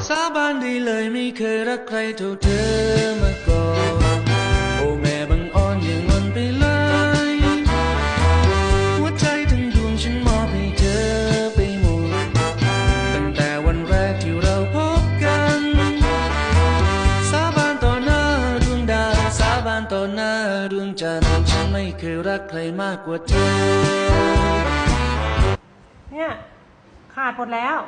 สาบานได้เลยไม่เคยรักใครเท่าเธอมาก่อนโอ้แม่บังอ่อนอย่างมันไปเลยหัวใจทั้งดวงฉันมอบให้เธอไปหมดตั้งแต่วันแรกที่เราพบกันสาบานต่อหน้าดวงดาวสาบานต่อหน้าดวงจันทร์ฉันไม่เคยรักใครมากกว่าเธอเนี่ยขาดหมดแล้ว